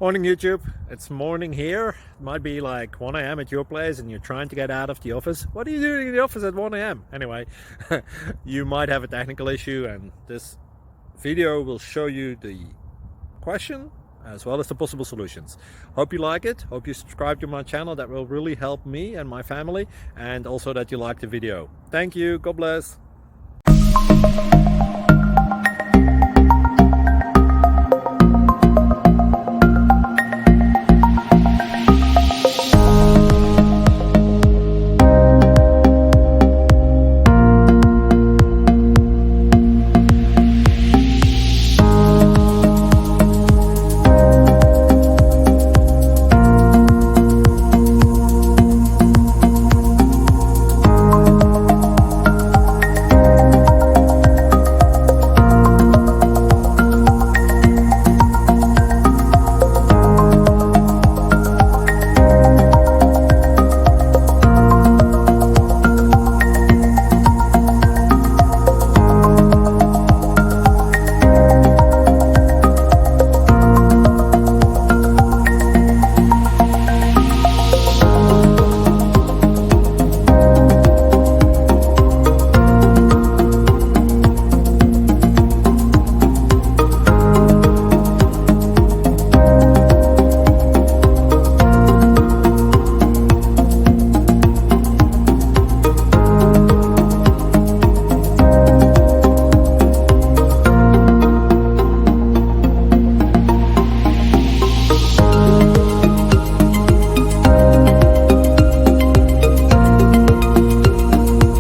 Morning YouTube, it's morning here. It might be like 1 a.m. at your place and you're trying to get out of the office. What are you doing in the office at 1 a.m? Anyway, you might have a technical issue and this video will show you the question as well as the possible solutions. Hope you like it, hope you subscribe to my channel. That will really help me and my family, and also that you like the video. Thank you, God bless.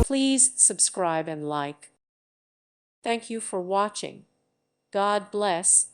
Please subscribe and like. Thank you for watching. God bless.